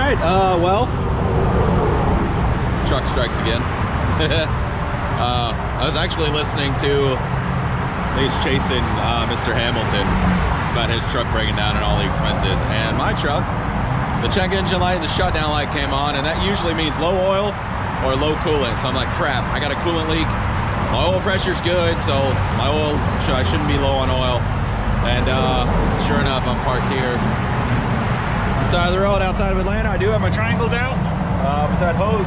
right, well, truck strikes again. I was actually listening to, he's chasing Mr. Hamilton about his truck breaking down and all the expenses, and my truck, the check engine light and the shutdown light came on, and that usually means low oil or low coolant. So I'm like, crap, I got a coolant leak. My oil pressure's good, so my oil, I shouldn't be low on oil. And sure enough, I'm parked here on the side of the road outside of Atlanta. I do have my triangles out, but that hose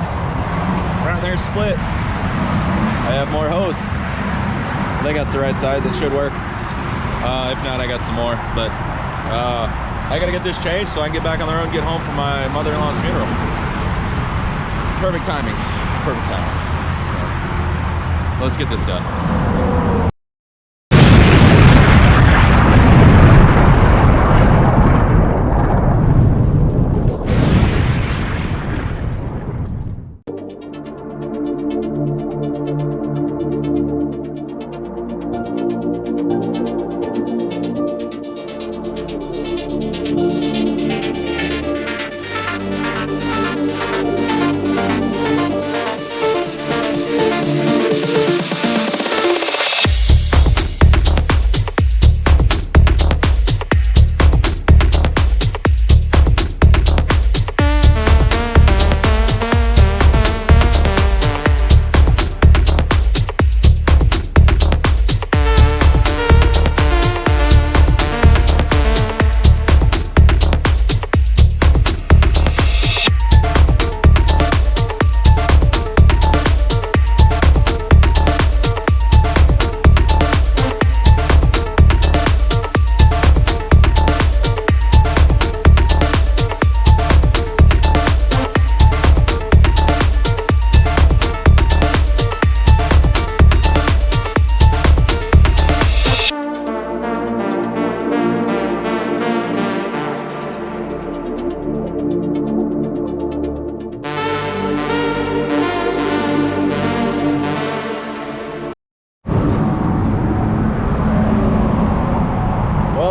right there split. I have more hose. I think that's the right size. It should work. If not, I got some more. But I gotta get this changed so I can get back on the road and get home for my mother-in-law's funeral. Perfect timing. Perfect timing. Let's get this done.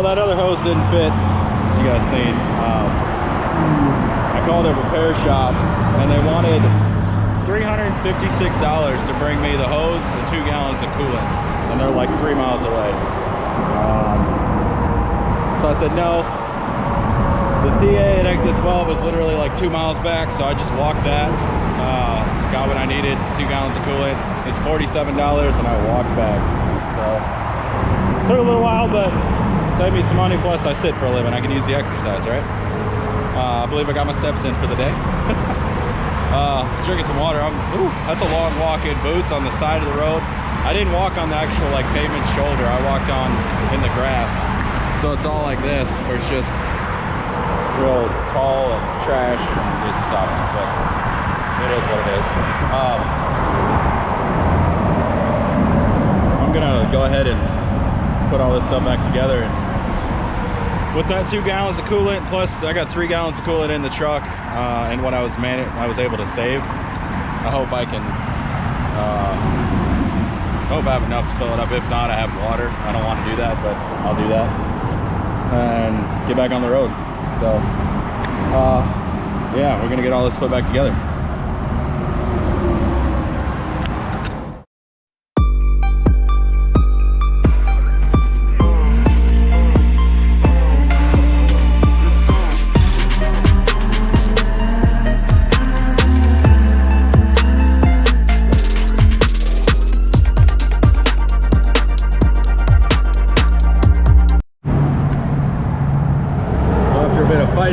That other hose didn't fit, as you guys seen. I called a repair shop and they wanted $356 to bring me the hose and 2 gallons of coolant, and they're like 3 miles away. So I said no. The TA at exit 12 was literally like 2 miles back, so I just walked that, got what I needed, 2 gallons of coolant. It's $47 and I walked back. So took a little while, but save me some money, plus I sit for a living. I can use the exercise, right? I believe I got my steps in for the day. Drinking some water. That's a long walk in boots on the side of the road. I didn't walk on the actual like pavement shoulder. I walked on in the grass. So it's all like this, where it's just real tall and trash, and it sucks, but it is what it is. I'm gonna go ahead and put all this stuff back together, and with that 2 gallons of coolant, plus I got 3 gallons of coolant in the truck, and what I was able to save, I hope I can hope I have enough to fill it up. If not, I have water. I don't want to do that, but I'll do that and get back on the road. So yeah, we're gonna get all this put back together.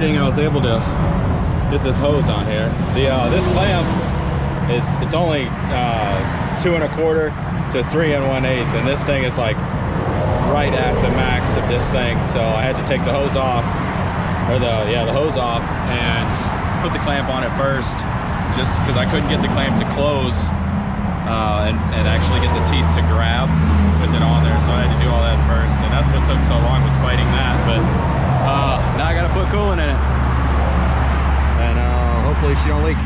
I was able to get this hose on here. This clamp it's only 2 1/4 to 3 1/8, and this thing is like right at the max of this thing. So I had to take the hose off, or the hose off, and put the clamp on it first, just because I couldn't get the clamp to close and actually get the teeth to grab with it on there. So I had to do all that first, and that's what took so long, was fighting that. But now I gotta put coolant in it, and hopefully she don't leak.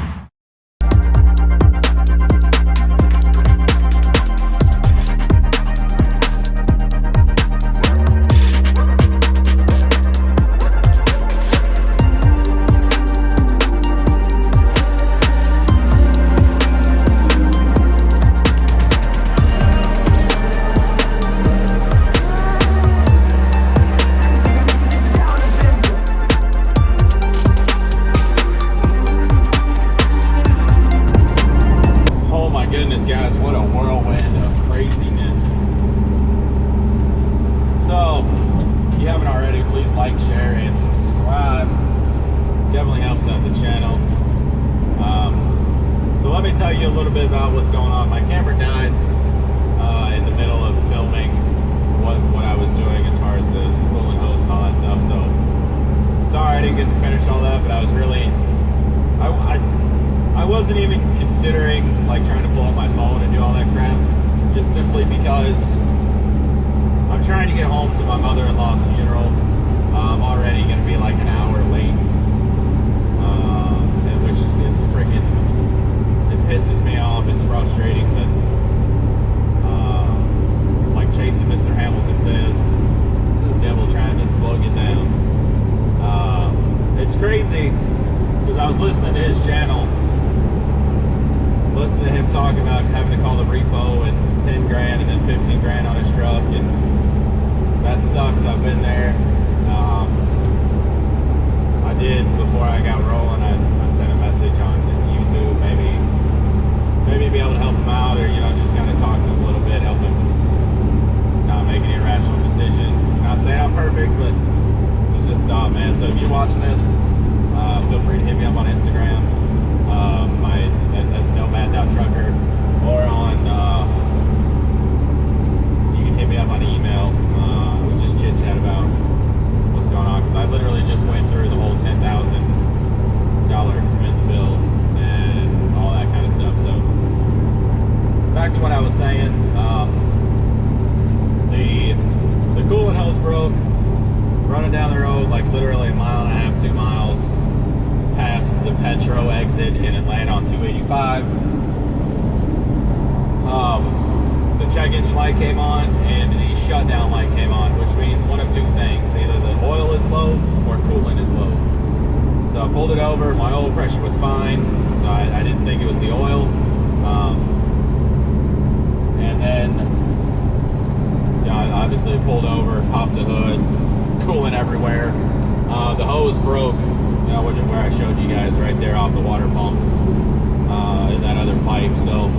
a little bit about what's going on. My camera died in the middle of filming what I was doing as far as the coolant hose and all that stuff. So sorry I didn't get to finish all that, but I was really, I wasn't even considering like trying to pull up my phone and do all that crap, just simply because I'm trying to get home to my mother-in-law's funeral. I'm already going to be like an hour late, which is freaking, it pisses me off. It's frustrating, but like Chasing Mr. Hamilton says, it's the devil trying to slow you down. It's crazy because I was listening to his channel, listening to him talking about having to call the repo and 10 grand and then 15 grand on his truck, and that sucks. I've been there. I did before I got rolling. I sent a message on YouTube, maybe be able to help him out, or just kind of talk to him a little bit, help him not make an irrational decision. Not saying I'm perfect, but it's just man. So if you're watching this, feel free to hit me up on Instagram. That's Nomad.trucker, or on you can hit me up on email. We just chit chat about what's going on, because I literally just went through the whole $10,000 expense bill and all that kind of stuff. So back to what I was saying. The coolant hose broke running down the road, like literally a mile and a half, 2 miles past the Petro exit in Atlanta on 285. The check engine light came on and the shutdown light came on, which means one of two things: either the oil is low or coolant is low. So I pulled it over, my oil pressure was fine, so I didn't think it was the oil. And then I obviously pulled over, popped the hood, coolant everywhere. The hose broke, where I showed you guys right there off the water pump, in that other pipe. So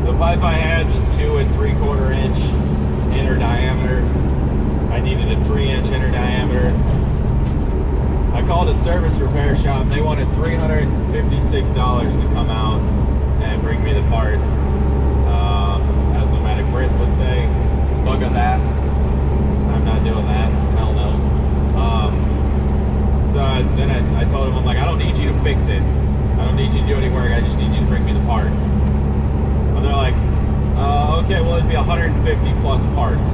the pipe I had was 2 3/4 inch inner diameter. I needed a 3-inch inner diameter. I called a service repair shop. They wanted $356 to come out and bring me the parts. As Nomadic Crew would say, bug on that. I'm not doing that. Hell no. So then I told him, I'm like, I don't need you to fix it. I don't need you to do any work. I just need you to bring me the parts. And they're like, okay, well, it'd be 150 plus parts.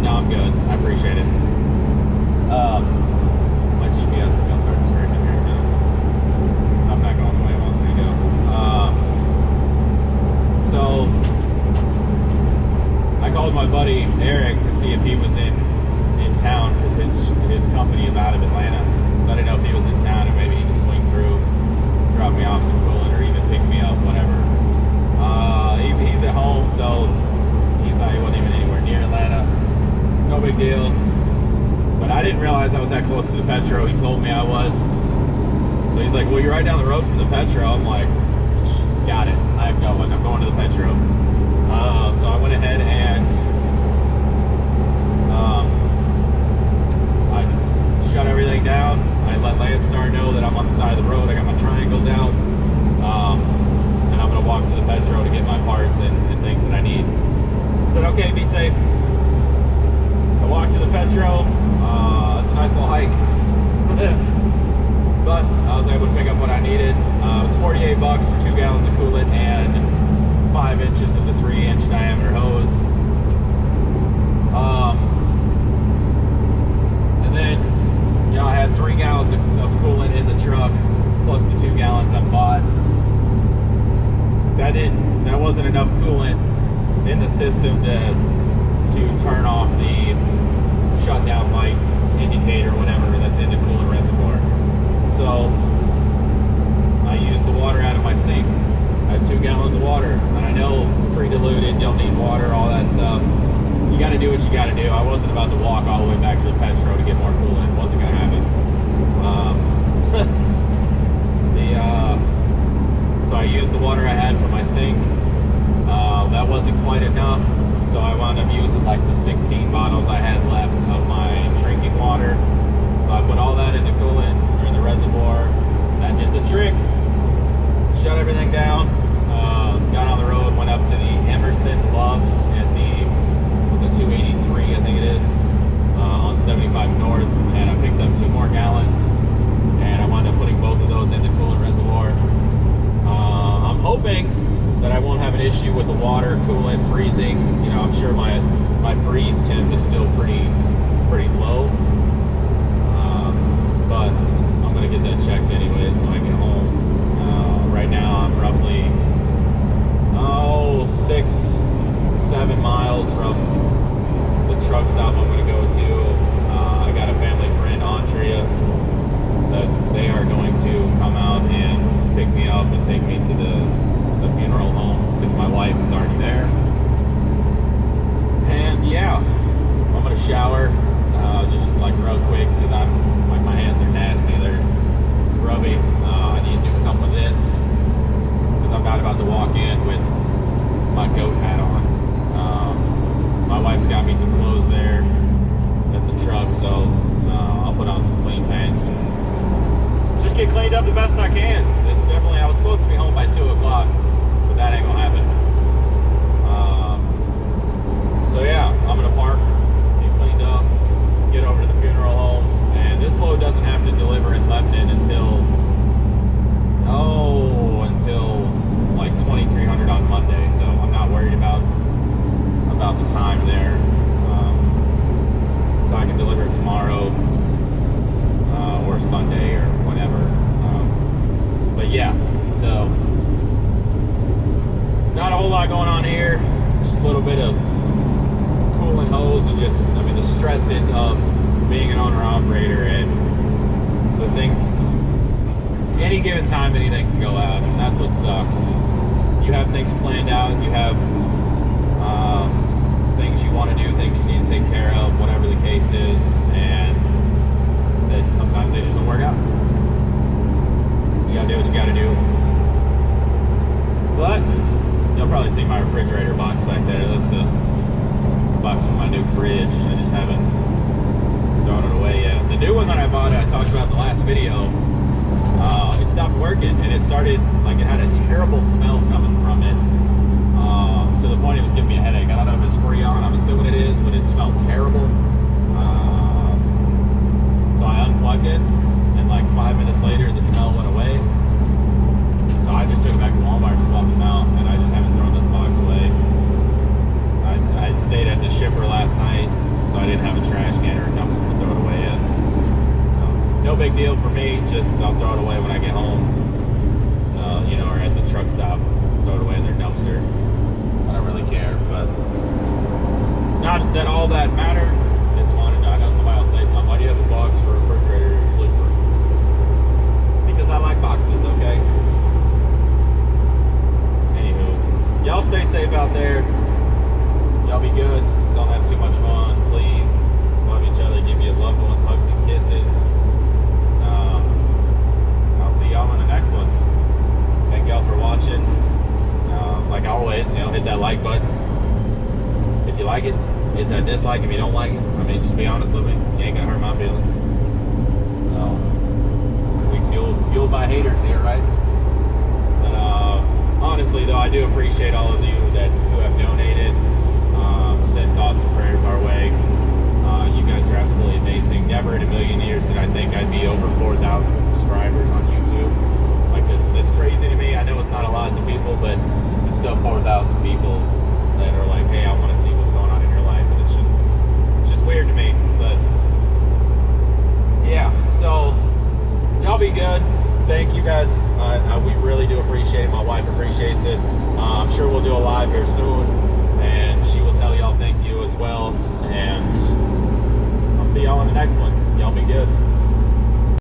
No, I'm good. I appreciate it. My GPS is gonna start screaming here now. I'm not going the way it wants me to go. So I called my buddy Eric to see if he was in town, because his company is out of Atlanta. So I didn't know if he was in town and maybe he could swing through, drop me off some coolant, or even pick me up, whatever. He's at home, so he wasn't even anywhere near Atlanta. No big deal. But I didn't realize I was that close to the Petro. He told me I was. So he's like, well, you're right down the road from the Petro. I'm like, got it. I'm going to the Petro. So I went ahead and I shut everything down. I let Landstar know that I'm on the side of the road. I got my triangles out. And I'm going to walk to the Petro to get my parts and things that I need. I said, okay, be safe. I walked to the Petro. It's a nice little hike. But I was able to pick up what I needed. It was $48 for 2 gallons of coolant and 5 inches of the 3-inch diameter hose. And then, I had 3 gallons of coolant in the truck, plus the 2 gallons I bought. That wasn't enough coolant in the system to turn off the shutdown light indicator, whatever, that's in the coolant reservoir. So I used the water out of my sink. I had 2 gallons of water, and I know pre-diluted, don't need water, all that stuff. You got to do what you got to do. I wasn't about to walk all the way back to the Petro to get more coolant. It wasn't going to happen. So I used the water I had from my sink. That wasn't quite enough, so I wound up using like the 16 bottles I had left of my drinking water. So I put all that in the coolant, or in the reservoir. That did the trick. because I'm like, my hands are nasty, they're grubby. I need to do something with this because I'm not about to walk in with my goat hat on. My wife's got me some clothes there at the truck, so I'll put on some clean pants and just get cleaned up the best I can. It's definitely, I was supposed to be home by 2 o'clock, but that ain't gonna happen. So yeah, I'm gonna park, get cleaned up, get over to the funeral home, and this load doesn't have to deliver in Lebanon until like 2300 on Monday, so I'm not worried about the time there. So I can deliver it tomorrow or Sunday or whatever. But yeah, so not a whole lot going on here, just a little bit of coolant hose and just, I mean, the stresses of being an owner-operator and the things, any given time anything can go out, and that's what sucks, is you have things planned out, you have things you want to do, things you need to take care of, whatever the case is, and sometimes they just don't work out. You gotta do what you gotta do. But you'll probably see my refrigerator box back there. That's the box from my new fridge. I just haven't thrown it away yet. The new one that I bought, I talked about in the last video, it stopped working, and it started, like, it had a terrible smell coming from it, to the point it was giving me a headache. I don't know if it's Freon, I'm assuming it is, but it smelled terrible. So I unplugged it, and like 5 minutes later, the smell went away. So I just took it back to Walmart and swapped them out, and I just haven't thrown this box away. I stayed at the shipper last night, so I didn't have a trash can or a dumpster to throw it away in. So no big deal for me, just I'll throw it away when I get home, you know, or at the truck stop, throw it away in their dumpster. I don't really care, but not that all that mattered. Just wanted to, I know somebody will say something, why do you have a box for a refrigerator or sleeper? Because I like boxes, okay? Anywho, y'all stay safe out there. Y'all be good. Don't have too much fun, please. Love each other. Give your loved ones hugs and kisses. I'll see y'all in the next one. Thank y'all for watching. Like always, you know, hit that like button if you like it. Hit that dislike if you don't like it. I mean, just be honest with me. You ain't gonna hurt my feelings. We fueled by haters here, right? But honestly, though, I do appreciate all of you who have donated, sent thoughts and prayers our way. You guys are absolutely amazing. Never in a million years did I think I'd be over 4,000 subscribers on YouTube. Like, that's crazy to me. I know it's not a lot to people, but it's still 4,000 people that are like, hey, I want to see what's going on in your life, and it's just weird to me. But yeah, so y'all be good. Thank you guys. We really do appreciate it. My wife appreciates it. I'm sure we'll do a live here soon, and she will tell y'all thank you as well. And I'll see y'all in the next one. Y'all be good.